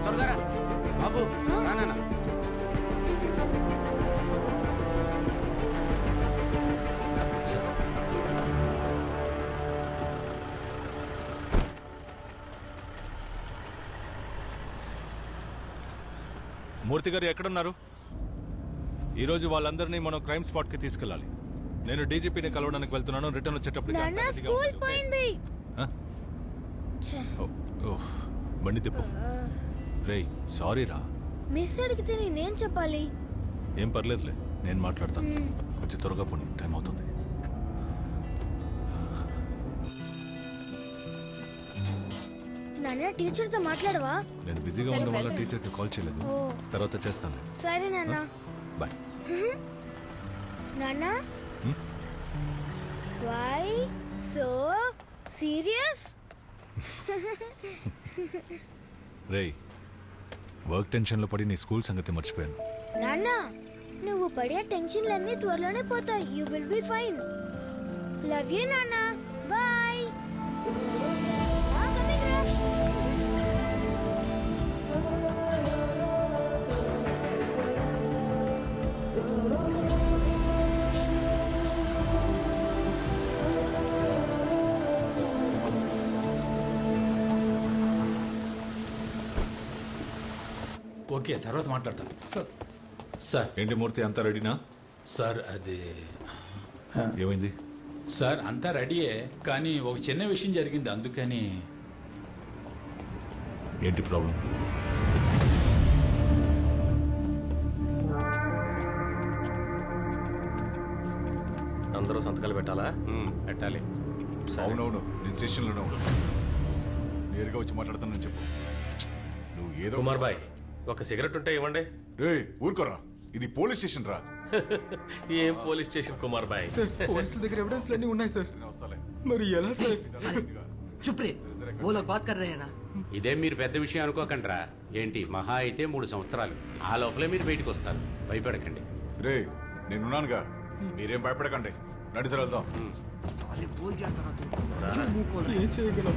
త్వరగా రా బాబు, రానా. మూర్తి గారు ఎక్కడున్నారు? ఈరోజు వాళ్ళందరినీ మనం క్రైమ్ స్పాట్ కి తీసుకెళ్ళాలి. నేను డీజీపీని కలవడానికి వెళ్తున్నాను. రిటర్న్ వచ్చేటప్పుడు బండి తిప్పు. రేయ్ సారీ రా. మిస్ అడిగితే నేనేం చెప్పాలి? ఏం పర్లేదులే, నేను మాట్లాడతాను. కొంచెం త్వరగా పోనీ, టైం అవుతుంది. నాన్న టీచర్ తో మాట్లాడవా? నేను బిజీగా ఉండడం వల్ల టీచర్ కి కాల్ చేయలేదు. తర్వాత చేస్తాను. సరే నాన్న. బాయ్. నాన్న వై సో సీరియస్? రేయ్ వర్క్ టెన్షన్ లో పడి నీ స్కూల్ సంగతి మర్చిపోయాను. నాన్న నువ్వు పడే టెన్షన్లన్నీ త్వరలోనే పోతాయి. You will be fine. Love you నాన్న. బాయ్. ఓకే, తర్వాత మాట్లాడతాను. సార్ ఏంటి మూర్తి, అంతా రెడీనా? సార్ అది ఏమైంది? సార్ అంతా రెడీయే, కానీ ఒక చిన్న విషయం జరిగింది, అందుకని. ఏంటి ప్రాబ్లం? అందరూ సంతకాలు పెట్టాలా? పెట్టాలి. అవునవును, నేను స్టేషన్లోనే ఉన్నాను. నేరుగా వచ్చి మాట్లాడతానని చెప్పు. నువ్వు ఏదో కుమార్ బాయ్, ఒక సిగరెట్ ఉంటే ఇవ్వండి. ఊరుకోరా, ఇది పోలీస్ స్టేషన్ రా. ఏం పోలీస్ స్టేషన్ కుమార్ బాయ్? పోలీసుల దగ్గర ఎవిడెన్స్ అన్ని ఉన్నాయి సార్. మరి ఎలా సార్? చుప్ రే, वो लोग बात कर रहे हैं ना. ఇదే మీరు పెద్ద విషయం అనుకోకండ్రా. ఏంటి మహా అయితే 3 సంవత్సరాలు, ఆ లోపలే మీరు బయటకు వస్తారు. భయపడకండి. రే నేనున్నానుగా, మీరేం భయపడకండి. రండి సార్, వెళ్దాం. साले बोल जाता ना तू, क्यों मुंह खोल रहा है? ఏం చేయగలం?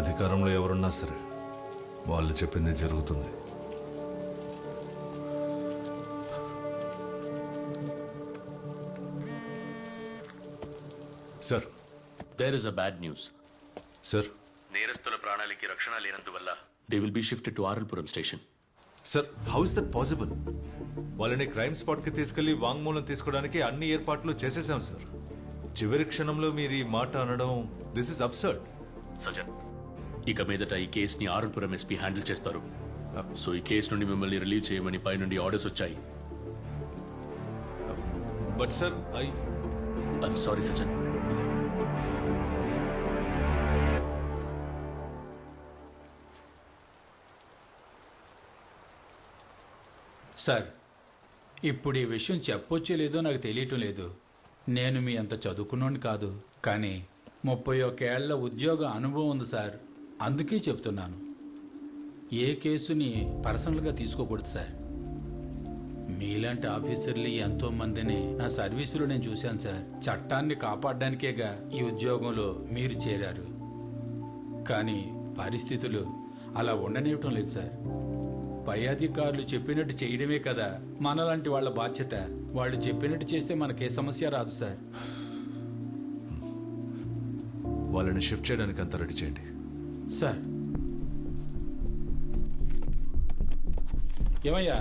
అధికారంలో ఎవరున్నా సరే వాళ్ళు చెప్పింది జరుగుతుంది. Sir, there is a bad news. Sir, నేరస్తుల ప్రాణాలకి రక్షణ లేనందువల్ల they will be shifted to RL Puram station. Sir how is that possible? వాళ్ళని క్రైమ్ స్పాట్ కి తీసుకెళ్లి వాంగ్మూలం తీసుకోవడానికి అన్ని ఏర్పాట్లు చేసేసాం సార్. చివరి క్షణంలో మీరు ఈ మాట అనడం, దిస్ ఇస్ అబ్సర్డ్. సజన్, ఇక మీదట ఈ కేసుని ఆర్ఎల్పురం ఎస్పీ హ్యాండిల్ చేస్తారు. సో ఈ కేసు నుండి మిమ్మల్ని రిలీవ్ చేయమని పై నుండి ఆర్డర్స్ వచ్చాయి. But sir I'm sorry Sajan. Sir ఇప్పుడు ఈ విషయం చెప్పొచ్చో లేదో నాకు తెలియటం లేదు. నేను మీ అంత చదువుకున్నోని కాదు, కానీ 31 ఏళ్ల ఉద్యోగ అనుభవం ఉంది సార్. అందుకే చెప్తున్నాను, ఏ కేసుని పర్సనల్గా తీసుకోకూడదు సార్. మీలాంటి ఆఫీసర్లు ఎంతో మందిని నా సర్వీసులో నేను చూశాను సార్. చట్టాన్ని కాపాడడానికేగా ఈ ఉద్యోగంలో మీరు చేరారు. కానీ పరిస్థితులు అలా ఉండనివ్వటం లేదు సార్. పై అధికారులు చెప్పినట్టు చేయడమే కదా మనలాంటి వాళ్ళ బాధ్యత. వాళ్ళు చెప్పినట్టు చేస్తే మనకే సమస్య రాదు సార్. వాళ్ళని షిఫ్ట్ చేయడానికి అంతా రెడీ చేయండి సార్. ఏమయ్యా,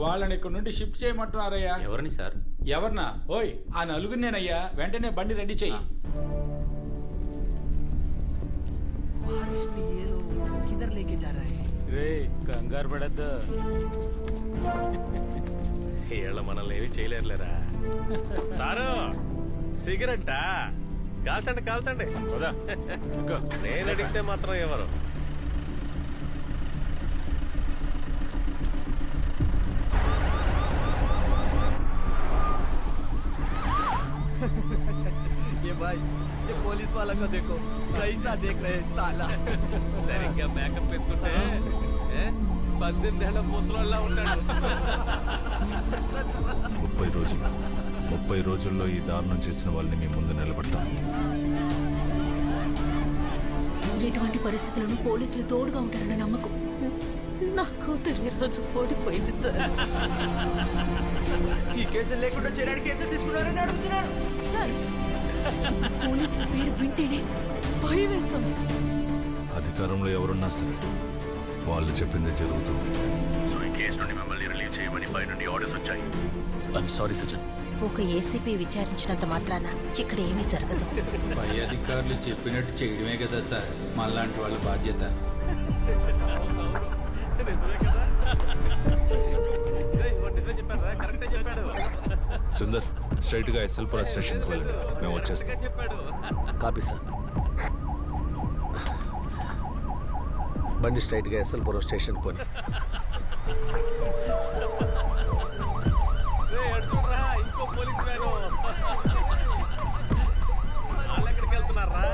వాళ్ళని ఇక్కడ నుండి షిఫ్ట్ చేయమంటున్నారయ్యా. ఎవరిని సార్? ఎవరినా? ఓయ్, ఆ నలుగురినేనయ్యా. వెంటనే బండి రెడీ చెయ్యి. बारिश में ये लोग किधर लेके जा रहे हैं? రే కంగారు పడద్దు, వీళ్ళ మనల్ని ఏమి చేయలేరులేరా. సారు సిగరెట్టా? కాల్చండి కాల్చండి. నేను అడిగితే మాత్రం ఎవరు? ये भाई, ये पुलिस वाला को देखो कैसा देख रहे हैं साला. సరిగ్గా మేకప్ వేసుకుంటే 18 ఏళ్ల ముసలోళ్ళ ఉంటాడు. 30 రోజులు 30 రోజుల్లో ఈ దారుణం చేసిన వాళ్ళని మీ ముందు నిలబడతాను. ఎటువంటి పరిస్థితులను పోలీసులు తోడుగా ఉంటారన్న నమ్మకం. నా కూతురు ఈ రోజు ఓడిపోయింది సార్. ఈ కేసు లేకుండా చేయడానికి ఎంత తీసుకున్నారని అడుగుతున్నాను సార్, పోలీసుల పేరు వింటేనే భయం వేస్తుంది. అధికారంలో ఎవరున్నా సరే వాళ్ళు చెప్పిందే జరుగుతుంది. సో ఈ కేసు నుండి మిమ్మల్ని రిలీవ్ చేయమని పై నుండి ఆర్డర్స్ వచ్చాయి. I'm sorry Sajjan. ఒక ఏసీపీ విచారించినంత మాత్రాన ఇక్కడ ఏమీ జరగదు. పై అధికారులు చెప్పినట్టు చేయడమే కదా సార్ మళ్ళాంటి వాళ్ళ బాధ్యత. సుందర్, స్ట్రైట్ గా ఎస్ఎల్పుర స్టేషన్కి వెళ్ళండి, మేము వచ్చేస్తాం. Copy sir. బండి స్ట్రైట్ గా ఎస్ఎల్పురం స్టేషన్ పోని. ఇంకో పోలీస్ వ్యాను వాళ్ళు ఎక్కడికి వెళ్తున్నారా?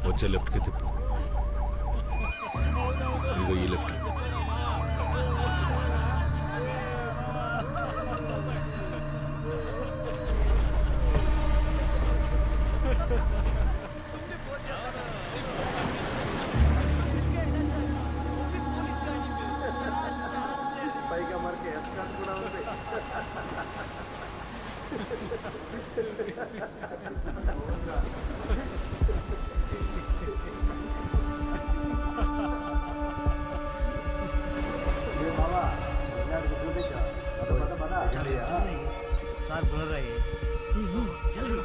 వచ్చే లెఫ్ట్కి తిప్పు. ఇదిగో ఈ లెఫ్ట్. సార్ బులర్ రहे जल्दी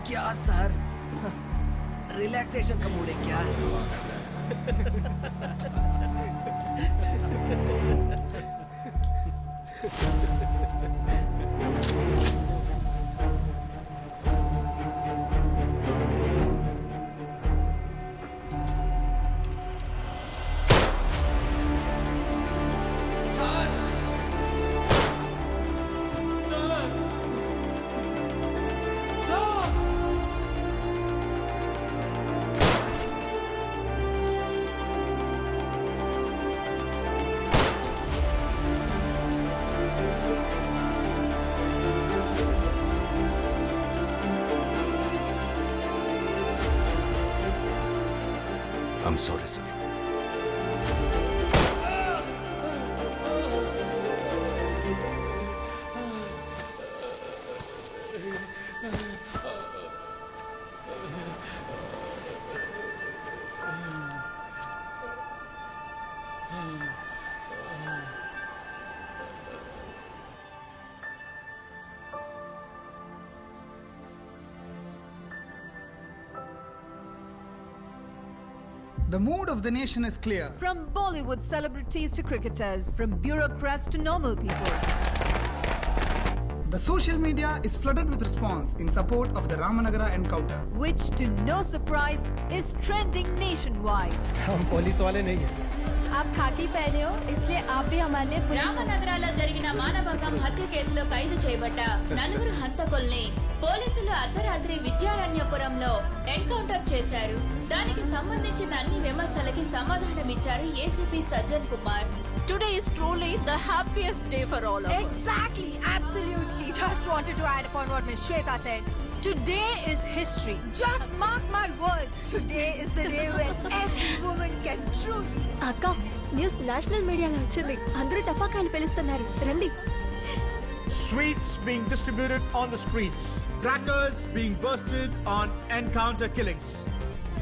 क्या सर रिलैक्सेशन का मूड है क्या? I'm sorry, sir. The mood of the nation is clear. From Bollywood celebrities to cricketers, from bureaucrats to normal people. The social media is flooded with response in support of the Ramanagara encounter. Which, to no surprise, is trending nationwide. हम police वाले नहीं हैं. आप खाकी पहने हो इसलिए आप भी हमारे రామనగరాలో జరిగిన మానభంగం హత్య కేసులో ఖైదు చేయబడ్డ నలుగురు హంతకుల్ని పోలీసులు అర్ధరాత్రి విద్యారణ్యపురంలో ఎన్కౌంటర్ చేశారు. దానికి సంబంధించిన అన్ని విమర్శలకి సమాధానమిచ్చారు ACP Sajjan Kumar. Today is truly the happiest day for all of us. Exactly, absolutely. Just wanted to add upon what Ms. Shweta said. Today is history. Just mark my words. Today is the day when every woman can truly. అక్క, news national మీడియాలో వచ్చింది. అందరూ టపాకాయలు పేలుస్తున్నారు. రండి. Sweets being distributed on the streets. Crackers being bursted on encounter killings.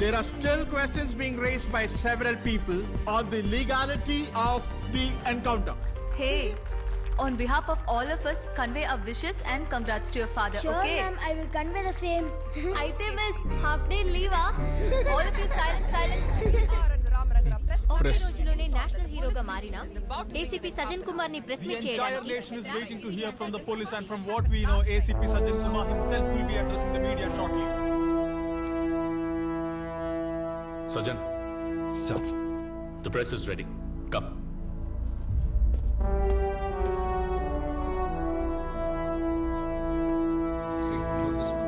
There are still questions being raised by several people on the legality of the encounter. Hey, on behalf of all of us, convey our wishes and congrats to your father. Sure, okay? ma'am, I will convey the same. అయితే miss half day లీవా? All of you silence. ఒకే రోజులోనే national హీరోగా మారిన ACP Sajjan Kumar ని press The meet entire చేయడానికి nation is waiting to hear from the police, and from what we know, ACP Sajjan Kumar himself will be addressing the media shortly. Sajjan, Sir. the press is ready. Come. See, look this one.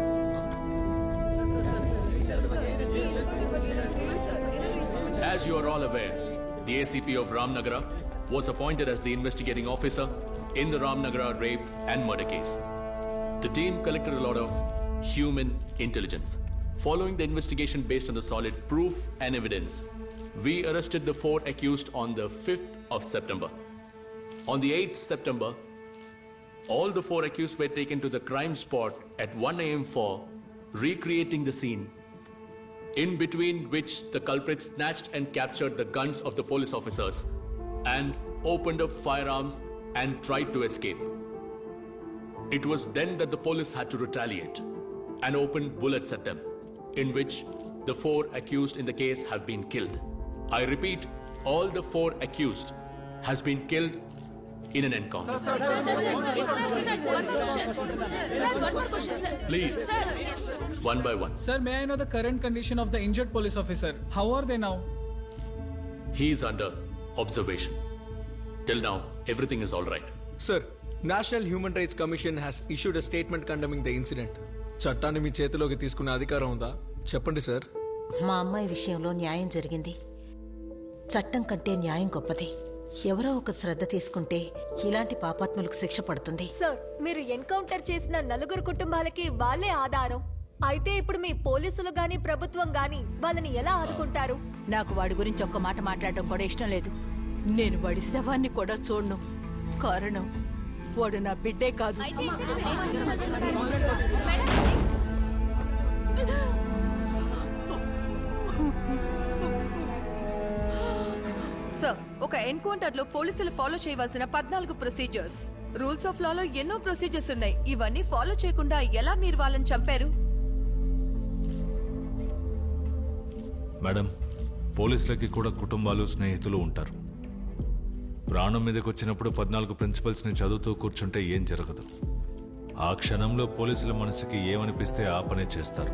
As you are all aware, the ACP of Ramnagara was appointed as the investigating officer in the Ramnagara rape and murder case. The team collected a lot of human intelligence. Following the investigation based on the solid proof and evidence, we arrested the 4 accused on the 5th of September. On the 8th September, all the 4 accused were taken to the crime spot at 1 a.m. for recreating the scene, in between which the culprits snatched and captured the guns of the police officers and opened up firearms and tried to escape. It was then that the police had to retaliate and open bullets at them, in which the 4 accused in the case have been killed. I repeat, all the 4 accused has been killed in an encounter. Please, one by one. Sir, may I know the current condition of the injured police officer? How are they now? He is under observation. Till now, everything is all right. Sir, National Human Rights Commission has issued a statement condemning the incident. చట్టాన్ని మీ చేతిలోకి తీసుకునే అధికారం ఉందా? చెప్పండి sir. మా అమ్మాయి విషయంలో న్యాయం జరిగింది. చట్టం కంటే న్యాయం గొప్పది. ఎవరో ఒక శ్రద్ధ తీసుకుంటే ఇలాంటి పాపాత్ములకు శిక్ష పడుతుంది. సార్, మీరు ఎన్కౌంటర్ చేసిన 4 కుటుంబాలకి వాళ్ళే ఆధారం. అయితే ఇప్పుడు మీ పోలీసులు గాని ప్రభుత్వం గాని వాళ్ళని ఎలా ఆదుకుంటారు? నాకు వాడి గురించి ఒక్క మాట మాట్లాడడం కూడా ఇష్టం లేదు. నేను వాడి శవాన్ని కూడా చూడను. కారణం వాడు నా బిడ్డే కాదు. సార్, ఒక ఎన్కౌంటర్ లో పోలీసులు ఫాలో చేయవలసిన 14 ప్రొసీజర్స్, రూల్స్ ఆఫ్ లాలో ఎన్నో ప్రొసీజర్స్ ఉన్నాయి. ఇవన్నీ ఫాలో చేయకుండా ఎలా మీరు వాళ్ళని చంపారు? మేడం, పోలీసులకి కూడా కుటుంబాలు, స్నేహితులు ఉంటారు. ప్రాణం మీదకి వచ్చినప్పుడు 14 ప్రిన్సిపల్స్ని చదువుతూ కూర్చుంటే ఏం జరగదు. ఆ క్షణంలో పోలీసుల మనసుకి ఏమనిపిస్తే ఆ పనే చేస్తారు.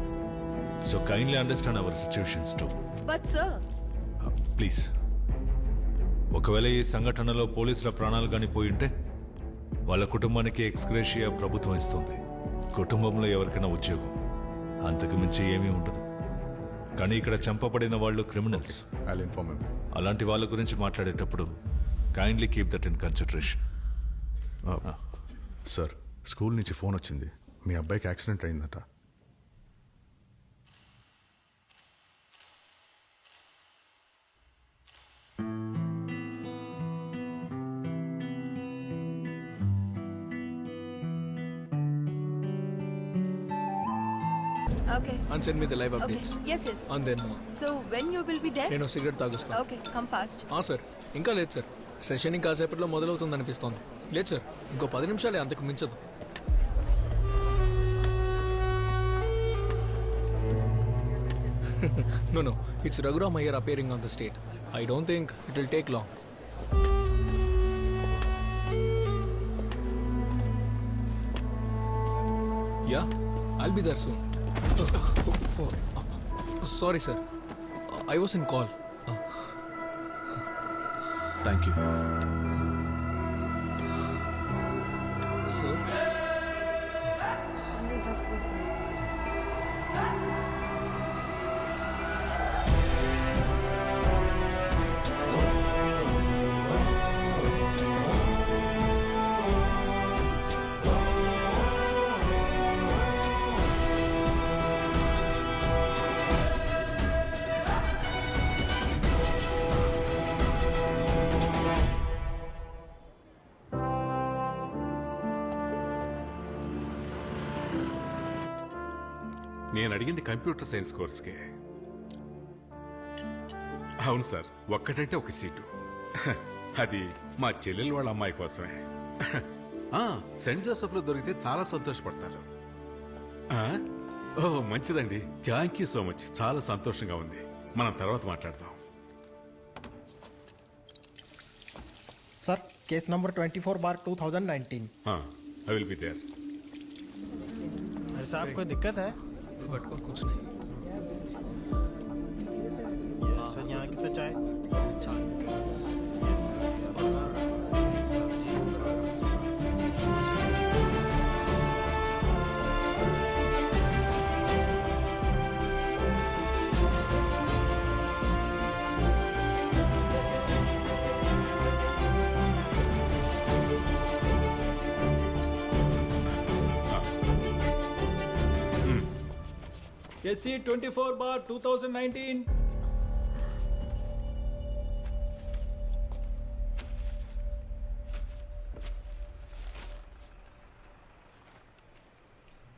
So kindly understand our situations to. But sir, please, ఒకవేళ ఈ సంఘటనలో పోలీసుల ప్రాణాలు కానీ పోయి ఉంటే వాళ్ళ కుటుంబానికి ఎక్స్గ్రేషియా ప్రభుత్వం ఇస్తుంది. కుటుంబంలో ఎవరికైనా ఉద్యోగం, అంతకు మించి ఏమీ ఉండదు. కానీ ఇక్కడ చంపబడిన వాళ్ళు క్రిమినల్స్. అలాంటి వాళ్ళ గురించి మాట్లాడేటప్పుడు kindly keep that in consideration. Sir, school నుంచి ఫోన్ వచ్చింది. మీ అబ్బాయికి యాక్సిడెంట్ అయిందట. Okay. And send me the live updates. Okay. Yes, yes. And then So when you will be there? నేను సిగరెట్ తాగుస్తాను. Okay, come fast. సార్, ఇంకా లేదు sir. Session ఇంకాసేపట్లో మొదలవుతుంది అనిపిస్తోంది. లేదు సార్, ఇంకో 10 నిమిషాలే, అంతకు మించదు. No, it's Raghuram Iyer appearing on the stage. I don't think it will take long. Yeah, I'll be there soon. Sorry, sir. I was in call. Thank you. Sir? నేను అడిగింది computer science కోర్స్కే. అవును sir, ఒక్కటంటే ఒక seat. అది మా చెల్లెలు వాళ్ళ అమ్మాయి కోసమే. సెయింట్ జోసెఫ్లో దొరికితే చాలా సంతోషపడతారు. ఓ మంచిదండి, థ్యాంక్ యూ సో మచ్. చాలా సంతోషంగా ఉంది. మనం తర్వాత మాట్లాడదాం. Sir, case number 24/2019. I will be there. साहब कोई दिक्कत है? कुछ नहीं. सर यहाँ की तो चाय. SC 24/2019.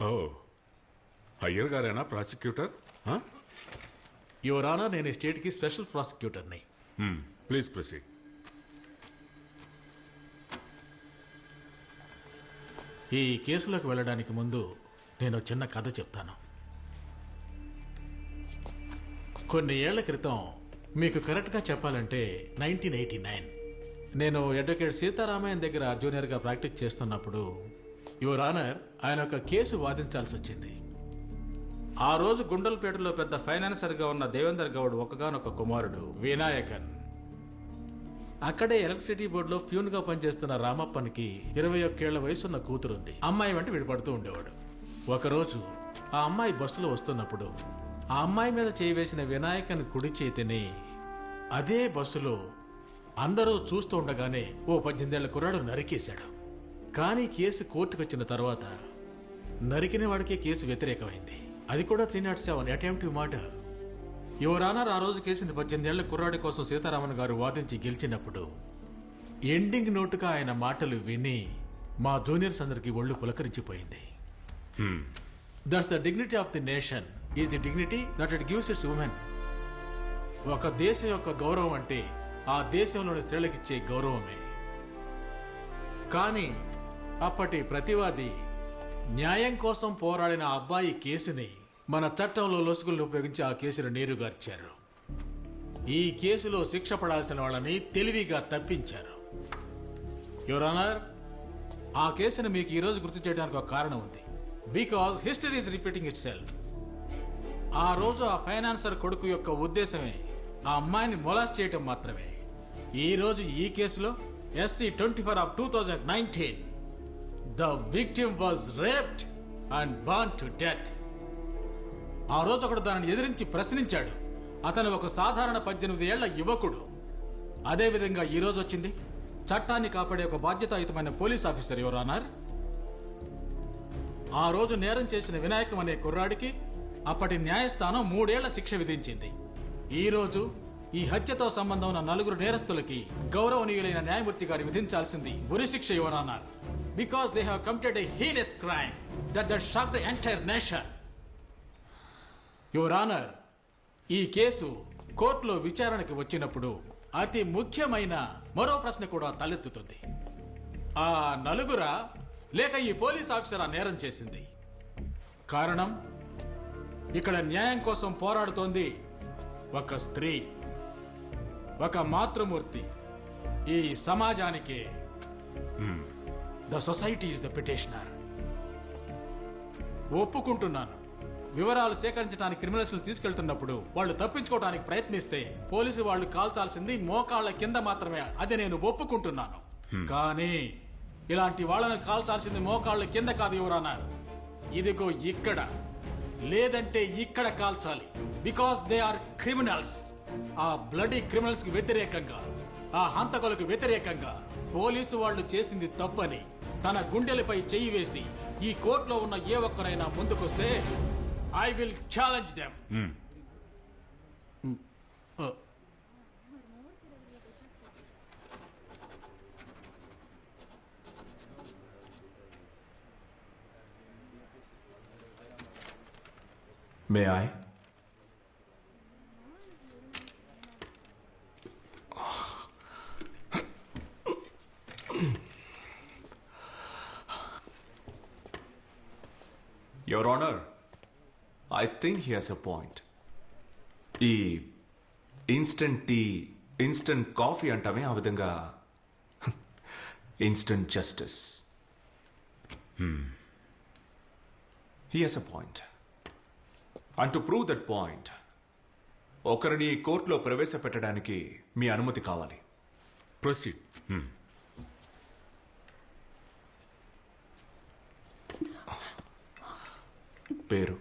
ఓ అయ్యర్ గారేనా ప్రాసిక్యూటర్? యువర్ ఆనర్, నేను ఈ స్టేట్కి స్పెషల్ ప్రాసిక్యూటర్ని. Please proceed. ఈ కేసులోకి వెళ్ళడానికి ముందు నేను చిన్న కథ చెప్తాను. కొన్ని ఏళ్ల క్రితం, మీకు కరెక్ట్గా చెప్పాలంటే 1989, నేను అడ్వకేట్ సీతారామయ్య దగ్గర జూనియర్గా ప్రాక్టీస్ చేస్తున్నప్పుడు యువర్ ఆనర్, ఆయన ఒక కేసు వాదించాల్సి వచ్చింది. ఆ రోజు గుండల్పేటలో పెద్ద ఫైనాన్సర్గా ఉన్న దేవేందర్ గౌడ్ ఒకగానొక కుమారుడు వినాయకన్. అక్కడే ఎలక్ట్రిసిటీ బోర్డులో ప్యూన్గా పనిచేస్తున్న రామప్పనికి 21 ఏళ్ల వయసున్న కూతురుంది. అమ్మాయి వెంట విడిపడుతూ ఉండేవాడు. ఒకరోజు ఆ అమ్మాయి బస్సులో వస్తున్నప్పుడు ఆ అమ్మాయి మీద చేయి వేసిన వినాయకన్ కుడి చేతిని అదే బస్సులో అందరూ చూస్తూ ఉండగానే ఓ 18 ఏళ్ల కుర్రాడు నరికేశాడు. కానీ కేసు కోర్టుకు వచ్చిన తర్వాత నరికిన వాడికే కేసు వ్యతిరేకమైంది. అది కూడా 307 అటెంప్టివ్ మర్డర్. యువర్ ఆనర్, ఆ రోజు కేసుని 18 ఏళ్ల కుర్రాడి కోసం సీతారామన్ గారు వాదించి గెలిచినప్పుడు ఎండింగ్ నోటుగా ఆయన మాటలు విని మా జూనియర్స్ అందరికీ ఒళ్ళు పులకరించిపోయింది. That's the dignity of the nation is the dignity that it gives its women. ఒక దేశం యొక్క గౌరవం అంటే ఆ దేశంలోని స్త్రీలకిచ్చే గౌరవమే. కానీ అప్పటి ప్రతివాది న్యాయం కోసం పోరాడిన అబ్బాయి కేసుని మన చట్టంలో లొసుగులను ఉపయోగించి ఆ కేసును నీరుగార్చారు. ఈ కేసులో శిక్ష పడాల్సిన వాళ్ళని తెలివిగా తప్పించారు. యువర్ ఆనర్, ఆ కేసును మీకు ఈరోజు గుర్తు చేయడానికి ఒక కారణం ఉంది. Because history is repeating it self. ఆ రోజు ఆ ఫైనాన్సర్ కొడుకు యొక్క ఉద్దేశమే ఆ అమ్మాయిని మొలాస్ట్ చేయటం మాత్రమే. ఈ రోజు ఈ కేసులో SC 24/2019 the victim was raped and burned to death. ఆ రోజు ఒకడు దానిని ఎదిరించి ప్రశ్నించాడు. అతను ఒక సాధారణ 18 ఏళ్ల యువకుడు. అదేవిధంగా ఈ రోజు వచ్చింది చట్టాన్ని కాపాడే ఒక బాధ్యతాయుతమైన పోలీస్ ఆఫీసర్. యువర్ ఆనర్, ఆ రోజు నేరం చేసిన వినాయకం అనే కుర్రాడికి అప్పటి న్యాయస్థానం 3 ఏళ్ల శిక్ష విధించింది. ఈ రోజు ఈ హత్యతో సంబంధం ఉన్న 4 నేరస్తులకి గౌరవనీయులైన న్యాయమూర్తి గారు విధించాల్సింది ఉరిశిక్ష. Your honour, because they have committed a heinous crime that shocked the entire nation. Your honour, ఈ కేసు కోర్టులో విచారణకి వచ్చినప్పుడు అతి ముఖ్యమైన మరో ప్రశ్న కూడా తలెత్తుతుంది. ఆ 4 లేక ఈ పోలీస్ ఆఫీసర్ ఆ నేరం చేసింది? కారణం, ఇక్కడ న్యాయం కోసం పోరాడుతోంది ఒక స్త్రీ, ఒక మాతృమూర్తి. ఈ సమాజానికి the society is the petitioner. ఒప్పుకుంటున్నాను, వివరాలు సేకరించడానికి క్రిమినల్స్ తీసుకెళ్తున్నప్పుడు వాళ్ళు తప్పించుకోవడానికి ప్రయత్నిస్తే పోలీసు వాళ్ళు కాల్చాల్సింది మోకాళ్ళ కింద మాత్రమే. అది నేను ఒప్పుకుంటున్నాను. కానీ ఇలాంటి వాళ్ళని కాల్చాల్సింది మోకాళ్ళ కింద కాదు యువర్ ఆనర్. ఇదిగో ఇక్కడ, లేదంటే ఇక్కడ కాల్చాలి. Because they are criminals. ఆ బ్లడీ క్రిమినల్స్ కి వ్యతిరేకంగా, ఆ హంతకులకు వ్యతిరేకంగా పోలీసు వాళ్ళు చేసింది తప్పని తన గుండెలపై చెయ్యి వేసి ఈ కోర్టులో ఉన్న ఏ ఒక్కరైనా ముందుకొస్తే I will challenge them. May I? Your honour, I think he has a point. ఈ ఇన్స్టంట్ టీ, ఇన్స్టంట్ కాఫీ అంటామే, ఆ విధంగా instant justice. He has a point. And to prove that point, ఒకరిని కోర్టులో ప్రవేశపెట్టడానికి మీ అనుమతి కావాలి. ప్రొసీడ్. పేరు?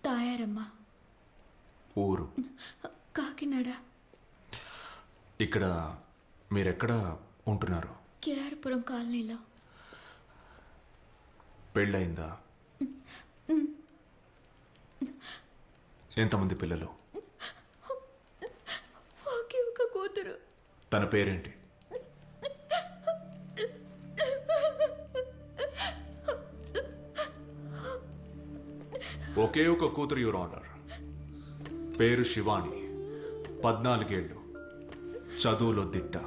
తాయారమ్మ. ఊరు? కాకినాడ. ఇక్కడ మీరెక్కడ ఉంటున్నారు? కేఆర్పురం కాలనీలో. పెళ్ళయిందా? ఎంతమంది పిల్లలు? ఒకే ఒక కూతురు. తన పేరేంటి? ఒకే ఒక కూతురు, యువర్ ఆనర్. పేరు శివాని, 14 ఏళ్ళు, చదువులో దిట్ట.